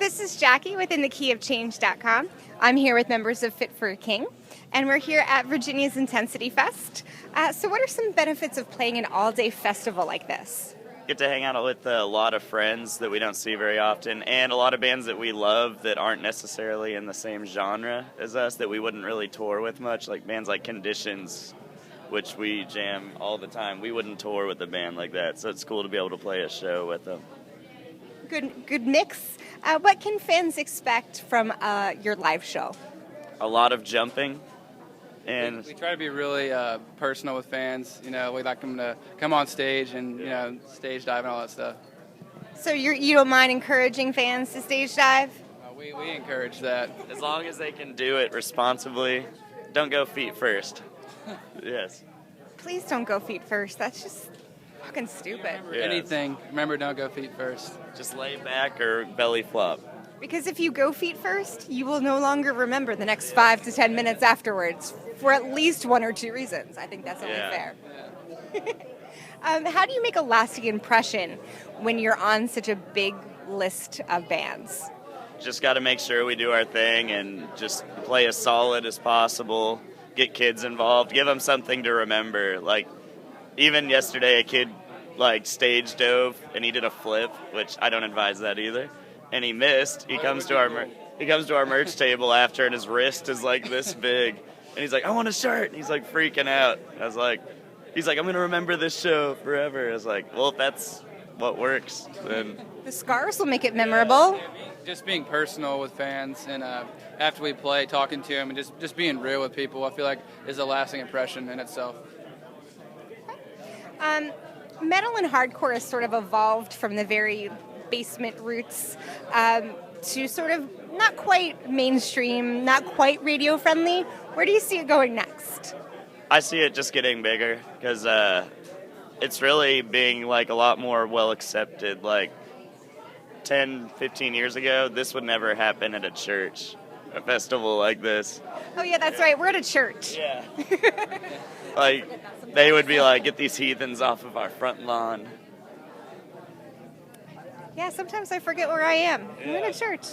this is Jackie with Inthekeyofchange.com. I'm here with members of Fit for a King, and we're here at Virginia's Intensity Fest. So what are some benefits of playing an all-day festival like this? Get to hang out with a lot of friends that we don't see very often, and a lot of bands that we love that aren't necessarily in the same genre as us, that we wouldn't really tour with much, like bands like Conditions, which we jam all the time. We wouldn't tour with a band like that, so it's cool to be able to play a show with them. Good mix. What can fans expect from your live show? A lot of jumping. And we try to be really personal with fans. You know, we like them to come on stage and, you know, stage dive and all that stuff. So you don't mind encouraging fans to stage dive? We encourage that. As long as they can do it responsibly, don't go feet first. Yes. Please don't go feet first. That's just fucking stupid. Remember, don't go feet first. Just lay back or belly flop. Because if you go feet first, you will no longer remember the next 5 to 10 minutes afterwards for at least one or two reasons. I think that's only fair. How do you make a lasting impression when you're on such a big list of bands? Just got to make sure we do our thing and just play as solid as possible, get kids involved, give them something to remember. Like, even yesterday, a kid, stage dove, and he did a flip, which I don't advise that either. And he missed. He comes to our merch table after, and his wrist is like this big. And he's like, I want a shirt. And he's like freaking out. He's like, I'm going to remember this show forever. I was like, well, if that's what works, then. The scars will make it memorable. Just being personal with fans, and after we play, talking to them, and just being real with people, I feel like is a lasting impression in itself. Metal and hardcore has sort of evolved from the very basement roots to sort of not quite mainstream, not quite radio friendly. Where do you see it going next? I see it just getting bigger because it's really being a lot more well accepted. 10, 15 years ago, this would never happen at a church, a festival like this. Oh yeah, that's right. We're at a church. Yeah. They would be get these heathens off of our front lawn. Yeah, sometimes I forget where I am. I'm in a church.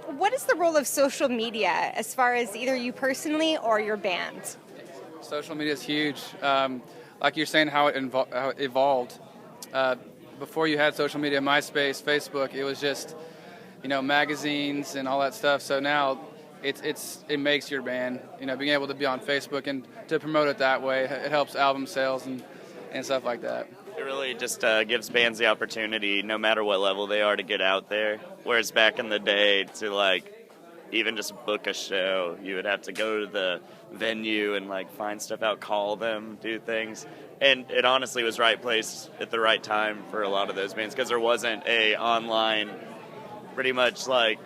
What is the role of social media as far as either you personally or your band? Social media is huge. Like you're saying, how it evolved. Before you had social media, MySpace, Facebook, it was just, magazines and all that stuff. So now it makes your band, being able to be on Facebook and to promote it that way. It helps album sales and stuff like that. It really just gives bands the opportunity, no matter what level they are, to get out there. Whereas back in the day, to even just book a show, you would have to go to the venue and find stuff out, call them, do things. And it honestly was right place at the right time for a lot of those bands because there wasn't a online, pretty much an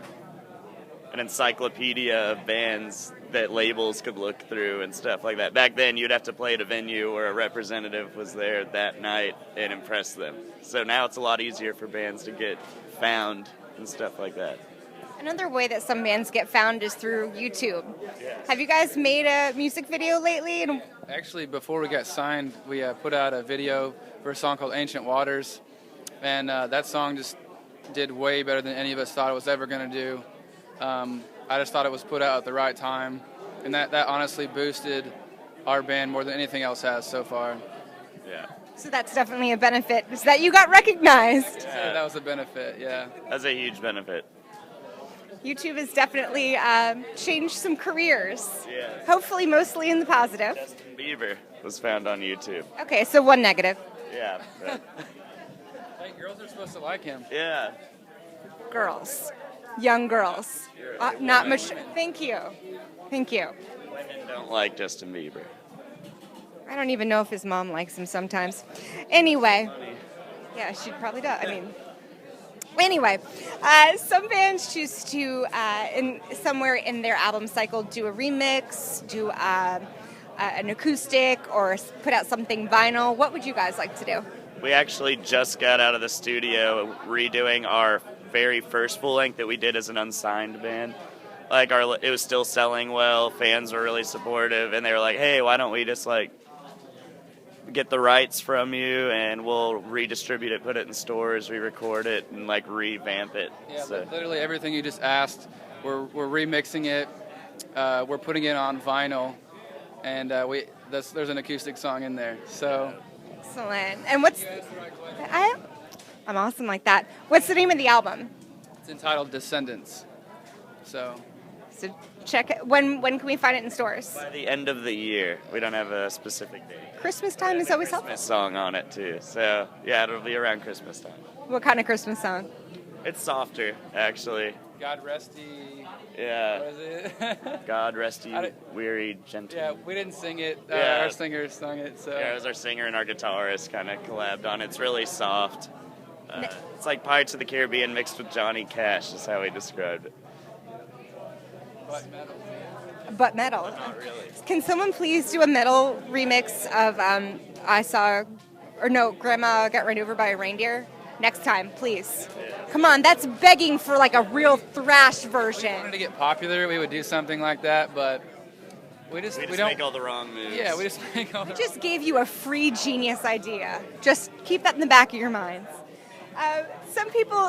encyclopedia of bands that labels could look through and stuff like that. Back then, you'd have to play at a venue where a representative was there that night and impress them. So now it's a lot easier for bands to get found and stuff like that. Another way that some bands get found is through YouTube. Yes. Have you guys made a music video lately? Actually, before we got signed, we put out a video for a song called Ancient Waters, and that song just did way better than any of us thought it was ever going to do. I just thought it was put out at the right time, and that honestly boosted our band more than anything else has so far. Yeah. So that's definitely a benefit, is that you got recognized. Yeah, that was a benefit, yeah. That's a huge benefit. YouTube has definitely changed some careers. Yeah. Hopefully mostly in the positive. Justin Bieber was found on YouTube. Okay, so one negative. Yeah. Hey, girls are supposed to like him. Yeah. Girls. Young girls. Not much. Thank you. Women don't like Justin Bieber. I don't even know if his mom likes him sometimes. Anyway. Yeah, she probably does. Anyway, some bands choose to, somewhere in their album cycle, do a remix, do an acoustic, or put out something vinyl. What would you guys like to do? We actually just got out of the studio redoing our very first full length that we did as an unsigned band. It was still selling well, fans were really supportive, and they were like, hey, why don't we just get the rights from you, and we'll redistribute it, put it in stores, re-record it, and like revamp it. Yeah, So. literally everything you just asked, we're remixing it. We're putting it on vinyl, and there's an acoustic song in there. So Excellent. And I'm awesome like that. What's the name of the album? it's entitled Descendants. So Check it. When can we find it in stores? By the end of the year. We don't have a specific date. Christmas time is always helpful. Christmas song on it too. So yeah, it'll be around Christmas time. What kind of Christmas song? It's softer, actually. God rest ye. Yeah. What is it? God rest ye, weary, gentle. Yeah, we didn't sing it. Yeah. Our singer sung it. So Yeah, it was our singer and our guitarist kind of collabed on it. It's really soft. It's like Pirates of the Caribbean mixed with Johnny Cash is how he described it. But metal. But metal. Not really. Can someone please do a metal remix of Grandma Got Run Over by a Reindeer? Next time, please. Come on, that's begging for like a real thrash If we version. wanted to get popular, we would do something like that, but we We just don't make all the wrong moves. Yeah, we just make all the Just gave you a free genius idea. Just keep that in the back of your minds.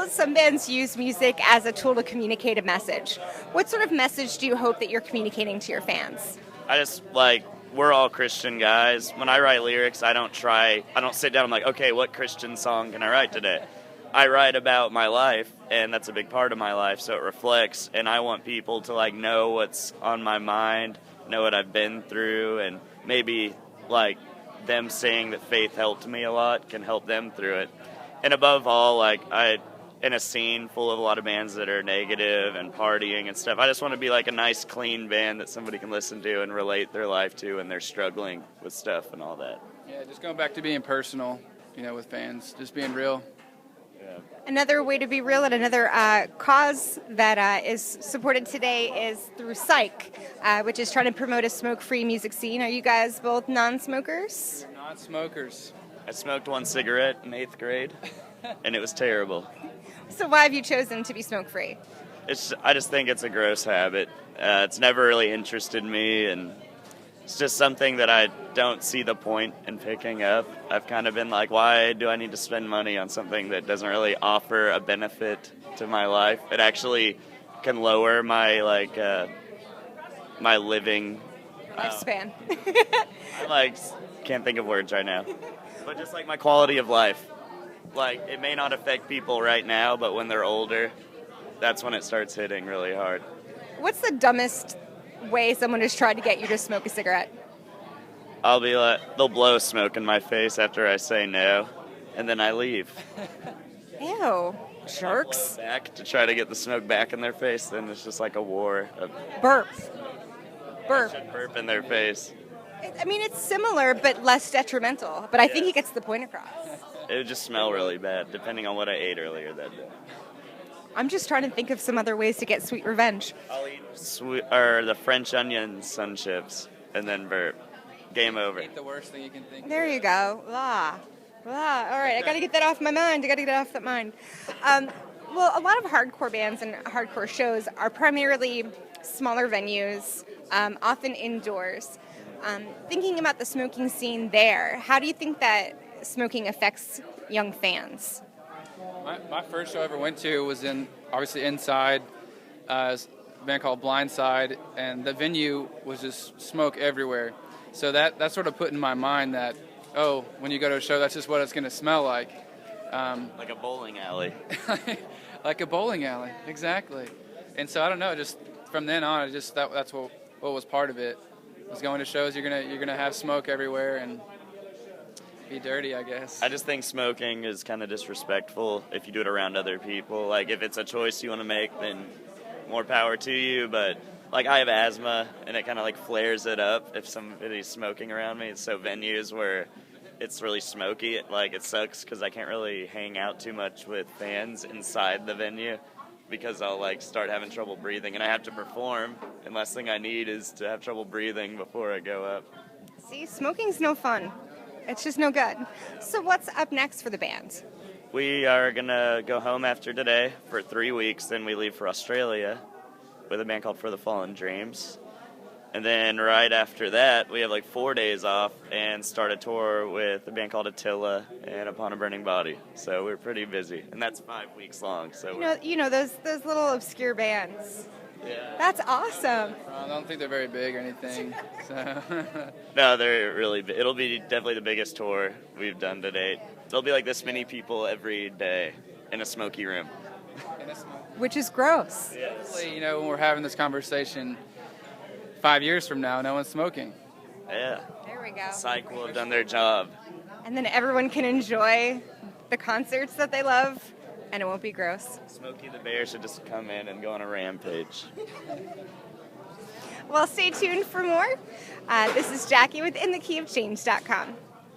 Some bands use music as a tool to communicate a message. What sort of message do you hope that you're communicating to your fans? I just we're all Christian guys. When I write lyrics, I don't sit down and I'm like, okay, what Christian song can I write today? I write about my life, and that's a big part of my life, so it reflects, and I want people to know what's on my mind, know what I've been through, and maybe them saying that faith helped me a lot can help them through it. And above all, in a scene full of a lot of bands that are negative and partying and stuff, I just want to be a nice, clean band that somebody can listen to and relate their life to, and they're struggling with stuff and all that. Yeah, just going back to being personal, with fans, just being real. Yeah. Another way to be real and another cause that is supported today is through Psych, which is trying to promote a smoke-free music scene. Are you guys both non-smokers? We're not smokers. I smoked one cigarette in 8th grade, and it was terrible. So why have you chosen to be smoke-free? I just think it's a gross habit. It's never really interested me, and it's just something that I don't see the point in picking up. I've kind of been like, why do I need to spend money on something that doesn't really offer a benefit to my life? It actually can lower my my living Lifespan. I can't think of words right now, but just my quality of life. It may not affect people right now, but when they're older, that's when it starts hitting really hard. What's the dumbest way someone has tried to get you to smoke a cigarette? I'll be they'll blow smoke in my face after I say no, and then I leave. Ew, jerks. Back to try to get the smoke back in their face, then it's just like a war. Burp. I should burp in their face. I mean, it's similar, but less detrimental. But I think he gets the point across. It would just smell really bad, depending on what I ate earlier that day. I'm just trying to think of some other ways to get sweet revenge. I'll eat the French onion sun chips, and then burp. Game over. Eat the worst thing you can think. There you go. All right, I got to get that off my mind. I got to get it off that mind. Well, a lot of hardcore bands and hardcore shows are primarily smaller venues, often indoors. Thinking about the smoking scene there, how do you think that smoking affects young fans? My first show I ever went to was obviously inside, a band called Blindside, and the venue was just smoke everywhere. So that sort of put in my mind that, when you go to a show, that's just what it's going to smell like. Like a bowling alley. Like a bowling alley, exactly. And so I don't know, just from then on, that's what was part of it. Was going to shows, you're gonna have smoke everywhere and be dirty, I guess. I just think smoking is kind of disrespectful if you do it around other people. If it's a choice you want to make, then more power to you. But I have asthma, and it kind of flares it up if somebody's smoking around me. So venues where it's really smoky, it sucks because I can't really hang out too much with fans inside the venue, because I'll start having trouble breathing, and I have to perform, and last thing I need is to have trouble breathing before I go up. See, smoking's no fun. It's just no good. So what's up next for the band? We are going to go home after today for 3 weeks, then we leave for Australia with a band called For the Fallen Dreams. And then right after that, we have like 4 days off and start a tour with a band called Attila and Upon a Burning Body. So we're pretty busy, and that's 5 weeks long. So those little obscure bands. yeah. That's awesome. I don't think they're very big or anything. So. No, they're really big. It'll be definitely the biggest tour we've done to date. There'll be like this many people every day in a smoky room. Which is gross. Hopefully, when we're having this conversation 5 years from now, no one's smoking. Yeah. There we go. Psych will have done their job. And then everyone can enjoy the concerts that they love, and it won't be gross. Smokey the Bear should just come in and go on a rampage. Well, stay tuned for more. This is Jackie with Inthekeyofchange.com.